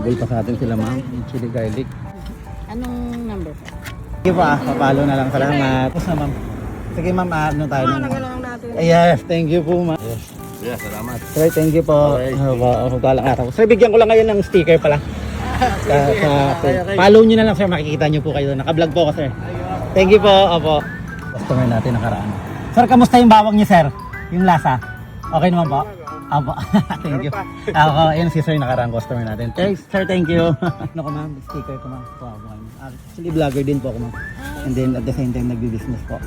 Humahabol pa sa atin sila ma'am. Yung chili garlic. Anong number? Sige po papalo na lang. Salamat. Tapos na ma'am. Sige ma'am, ano tayo ng... Nagalang natin. Yes, thank you po ma'am. Yeah, salamat. Sir, thank you po. Okay. Balang araw. Sir, bigyan ko lang ngayon ng sticker pala. Follow nyo na lang sir, makikita nyo po kayo. Naka-vlog po ako sir. Thank you po. Opo. Customer natin nakaraan. Sir, kamusta yung bawang niyo sir? Yung lasa? Okay naman po? Opo. Thank you. Ako, yun si sir nakaraan customer natin. Thanks sir, thank you. Ano ko ma'am, sticker ko ma'am. Actually vlogger din po ako ma'am. And then at the same time nagbi-business po.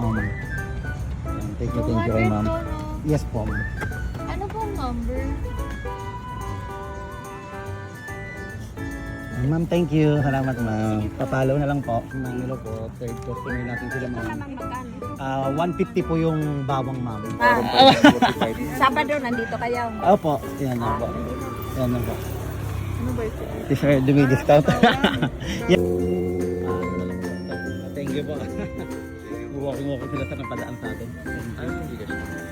Ma'am. Thank you kay ma'am. Yes po ma'am. Ano pong number? Ma'am, thank you. Salamat ma'am. Papalo na lang po. Mangilo po. Third customer natin sila ma'am. 150 po yung bawang ma'am. Sabado, nandito kayo. Opo. Yan na po. Yan na po. Si sir, dumi-discount. Yan. Thank you po. Walking sila sa napadaan sa atin.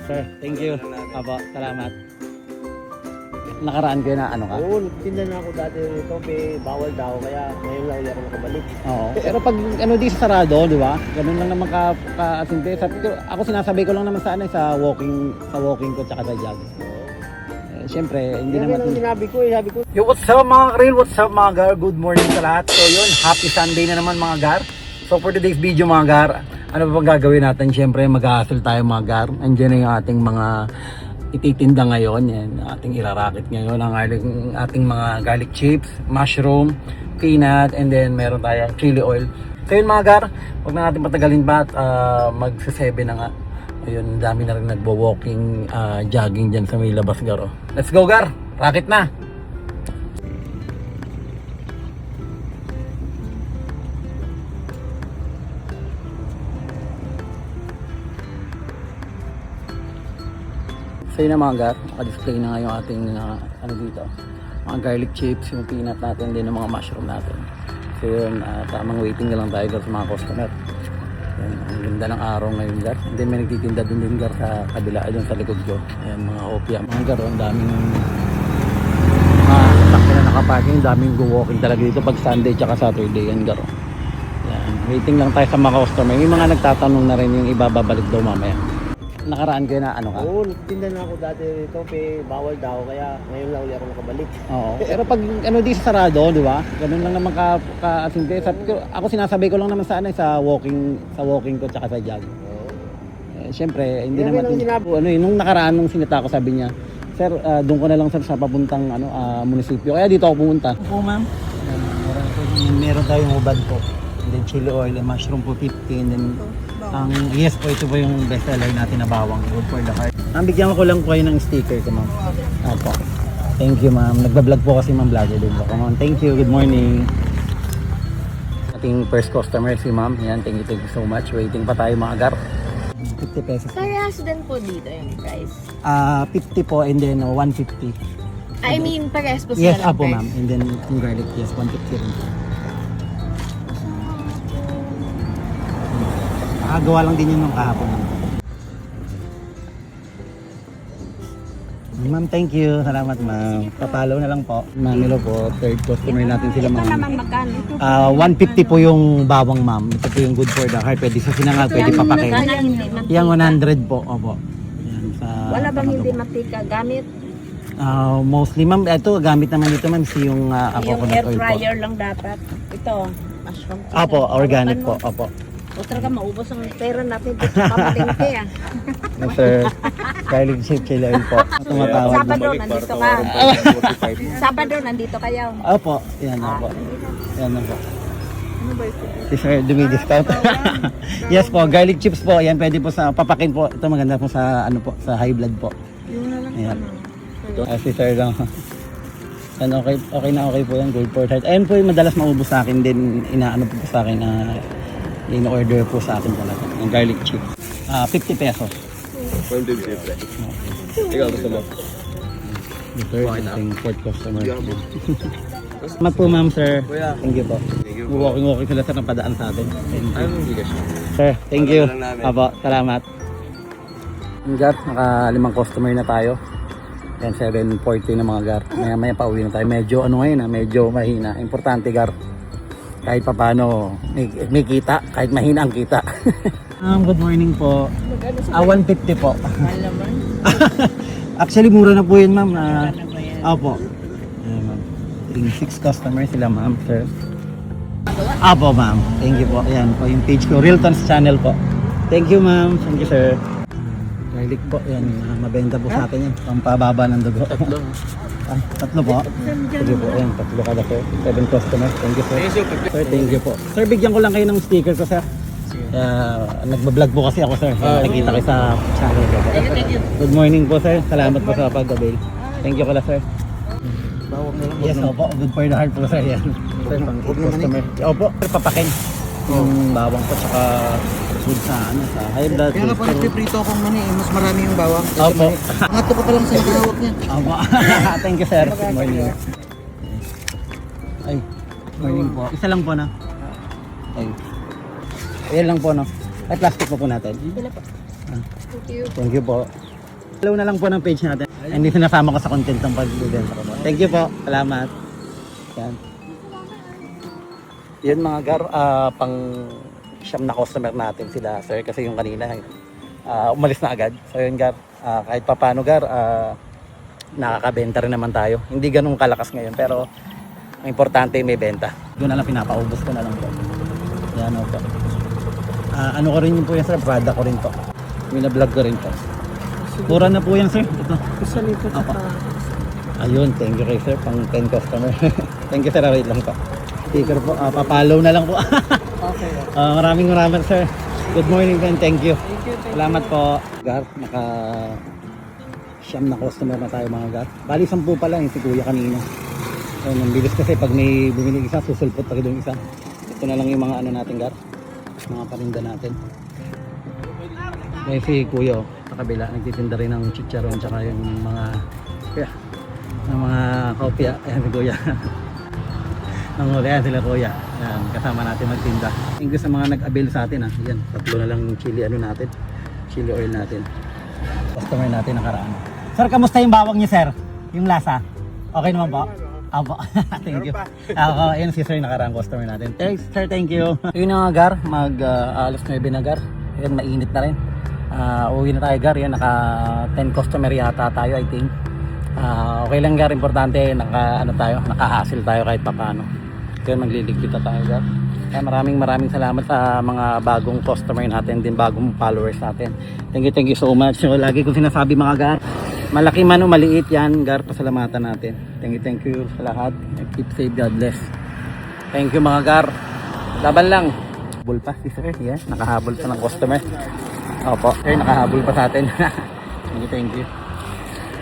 Sir, thank you. Opo, salamat. Nakaraan kayo na ano ka? Oo, nagtinda na ako dati rito, bawal daw, kaya ngayon lang ulit ako nakabalik. Oo. Pero pag ano di sa sarado, di ba? Ganun lang naman ka-asinte. Ako sinasabay ko lang naman sa walking ko tsaka sa jog. Siyempre, hindi naman Sabi ko. Yo, what's up mga karil? What's up mga gar? Good morning sa lahat. So yun, happy Sunday na naman mga gar. So for today's video mga gar, ano ba bang gagawin natin? Siyempre, mag-hustle tayo mga gar. Andiyan na yung ating mga ititinda ngayon, yan, ating irarakit ngayon ang ating mga garlic chips, mushroom, peanut, and then meron tayong chili oil. So yun mga gar, huwag na natin patagalin ba at magsa-7 na nga. Ayun, dami na rin nagbo-walking, jogging dyan sa may labas gar. Oh. Let's go gar, rakit na! So yun na mga gar, naka-display na nga yung ating ano dito, mga garlic chips, yung peanut natin, din yung mga mushroom natin. So yun, tamang waiting na lang tayo gar sa mga customer. Yan, ang ganda ng araw ngayon gar. And then may nagtitinda din gar sa kabila, dun sa likod ko. Ayan, mga opia. Mga gar, ang daming takbo na nakaparking, daming go-walking talaga dito pag Sunday tsaka Saturday yan gar. Yan, waiting lang tayo sa mga customer. Yung mga nagtatanong na rin yung ibababalik daw mamaya. Nakaraan kayo na ano ka? Oo, nagtinda na ako dati rito, bawal daw, kaya ngayon lang ulit ako nakabalik. Oo. Pero pag ano di sa sarado, di ba? Ganun lang naman ka-asinte. Ako sinasabay ko lang naman sa walking ko tsaka sa jog. Siyempre, hindi naman nung nakaraan nung sinita ko sabi niya, sir, doon ko na lang sir sa papuntang munisipyo. Kaya dito ako pumunta. Oo, ma'am. Meron tayong ubad po. And then chili oil and mushroom po 50 and then ang yes po, ito po yung best seller natin na bawang, good for the heart. Bigyan ko lang po kayo ng sticker ko ma'am. Opo. Thank you ma'am. Nagbablog po kasi ma'am, vlogger din po. Come on. Thank you. Good morning. Ating first customer si ma'am. Yan, thank you so much. Waiting pa tayo mga gar. 50 pesos. Parehas din po dito yung price. 50 po and then 150. I mean, parehas po Yes, sila ng apo price. ma'am. And then yung garlic, yes, 150 rin. Nakagawa lang din yun nung kahapon. Ma'am, thank you. Salamat ma'am. Papalo na lang po. Mamilo po. Third customer natin sila Ito ma'am. naman magkano? 150 po yung bawang ma'am. Ito po yung good for the heart. Pwede sa sinangag, pwede papakin. Yung 100 po. Opo. Yan, sa Wala bang hindi matika gamit? mostly ma'am, ito gamit naman dito ma'am si yung Yung coconut air oil po. fryer lang dapat. Ito, mushroom. Opo, organic po. Opo. O talaga maubos ang pera natin dito sa pamalingke ah. Sir, garlic chip chili oil po. Tumatawag. Sabado, nandito ka. Sabado, nandito kayo. Opo, yan na po. Yan na po. Si sir, dumi-discount. Yes po, garlic chips po. Yan, pwede po sa papakin po. Ito maganda po sa ano po, sa high blood po. Ayan. Si sir lang. Yan, okay na okay po yan, gold for heart. Ayun po yung madalas maubos sa akin din, inaano po sa akin na in-order po sa akin talaga. Yung garlic chips. 50 pesos. Pwede siyempre. Ikaw gusto mo? Ito yung fourth customer. Salamat po ma'am sir. Thank you po. Walking sila sa napadaan sa atin. Sir, thank you. Apo, salamat. Ingat, naka 5 customer na tayo. Yan, 7:40 na mga gar. Maya pauwi na tayo. Medyo ano ngayon medyo mahina. Importante gar. Kahit papano may kita, kahit mahina ang kita. Good morning po. 150 po. Mahal naman. Actually, mura na po yun, ma'am. Mura na ba yan? Opo. Ayan, ma'am. 6 customers sila, ma'am, sir. Opo, ma'am. Thank you po. Ayan po yung page ko. Realtons channel po. Thank you, ma'am. Thank you, sir. Garlic po. Ayan, mabenta po sa atin yan. Pampababa ng dugo. Tatlo. Tatlo po. Sige po. Ayan, tatlo kada, sir. 7 customers. Thank you, sir. Sir, thank you po. Sir, bigyan ko lang kayo ng sticker ko, sir. Nagbablog po kasi ako, sir. Nakikita kayo sa channel ko. Good morning po, sir. Salamat po sa pag-avail. Thank you pala, sir. Bawang na lang. Yes, opo. Good for the heart po, sir. Yan. Sir, pang customer. Opo. Sir, papakin. Yung bawang po, tsaka food sa high blood. Kaya nga po nagpiprito akong mani, mas marami yung bawang. Opo. Pangatlo ko pa lang sa hawak niya. Opo. Thank you, sir. Good morning. Ay, morning po. Isa lang po na. Ay. Ayan lang po, no? Ay, plastic po natin. Sila po. Thank you po. Follow na lang po ng page natin. Hindi sinasama ko sa content ng pag-event ko po. Thank you po. Salamat. Yan. Yun mga gar, pang siyam na customer natin sila, sir. Kasi yung kanina, umalis na agad. So yun gar, kahit pa paano gar, nakakabenta rin naman tayo. Hindi ganun kalakas ngayon, pero ang importante may benta. Doon na lang pinapaubos ko na lang po. Yan o po. Ano ko rin yun po yan, sir? Prada ko rin po. Minablog ko rin po. Mura na po yan, sir. Ito. Isa lipat Apa. Ayun, thank you kay sir. Pang 10 customer. Thank you, sir. Wait lang po. Sticker po. Papalaw na lang po. Okay. Maraming sir. Good morning and thank you. Salamat po. Gar, naka siyam na customer na tayo mga gar. Bali 10 pala yung si kuya kanina. So, ang bilis kasi pag may bumili isa, susulpot pa yung isa. Ito na lang yung mga ano natin gar. Mga paninda natin. May si kuya sa kabila nagtitinda rin ng chicharon tsaka yung mga ng mga kopya. Ayan si kuya. Nangulihan sila kuya. Ayan, kasama natin magtinda. Thank you sa mga nag-avail sa atin. Ayan, tatlo na lang yung chili ano natin. Chili oil natin. Customer natin nakaraan. Sir, kamusta yung bawang niyo, sir? Yung lasa? Okay naman po? Apo. Thank you. Ayan si sir nakaraan customer natin. Thanks, sir. Thank you. Yun na nga gar. Alas 9 na gar. Ayan, mainit na rin. Uwi na tayo gar. Yan, naka 10 customer yata tayo I think. Okay lang gar. Importante naka-hassle tayo kahit paano. Kaya magliligpita tayo gar. Kaya maraming salamat sa mga bagong customer natin din, bagong followers natin. Thank you so much. So, lagi ko sinasabi mga gar, malaki man o maliit yan gar, pasalamatan natin. Thank you sa lahat. Keep safe, God bless. Thank you mga gar. Laban lang. Habol pa si sir. Yes, nakahabol pa ng customer. Opo, sir, nakahabol pa sa atin. Thank you.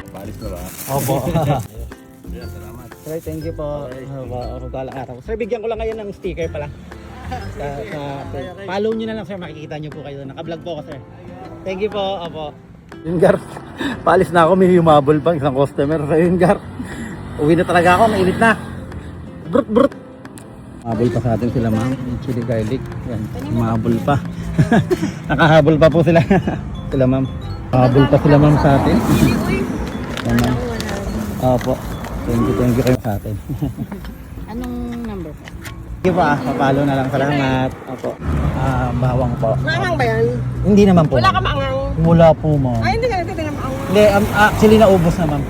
Balis na ba? Opo. Salamat. Sir, thank you po. Araw. Sir, bigyan ko lang ngayon ng sticker pala. Follow nyo na lang sir, makikita nyo po kayo. Naka-vlog po ako sir. Thank you po. Opo. Yun gar, paalis na ako, may humabol pang isang customer. So yun gar, uwi na talaga ako, mainit na. Brut. Humabol pa sa atin sila ma'am, yung chili garlic. Yan, humabol pa. Nakahabol pa po sila. Sila ma'am. Humabol pa sila ma'am sa atin. Yan ma'am. Opo. Thank you kayo sa atin. Anong number po? Sige po papalo na lang. Salamat. Opo. Bawang po. Maangang ba yan? Hindi naman po. Wala ka maangang? Wala po ma'am. Ay, hindi ka nagtitinang maangang. Hindi, actually naubos na ma'am.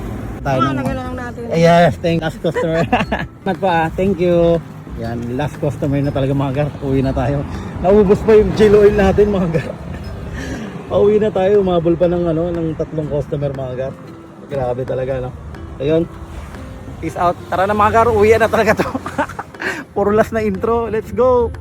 Tayo na Lagyan na lang natin. Yes, last customer. Salamat po thank you. Yan, last customer na talaga mga gar. Uwi na tayo. Naubos pa yung chili oil natin mga gar. Pauwi na tayo, umabol pa ng ng 3 customer mga gar. Grabe talaga no. Ayun. Peace out. Tara na mga gar, uwi na talaga to. Puro last na intro. Let's go.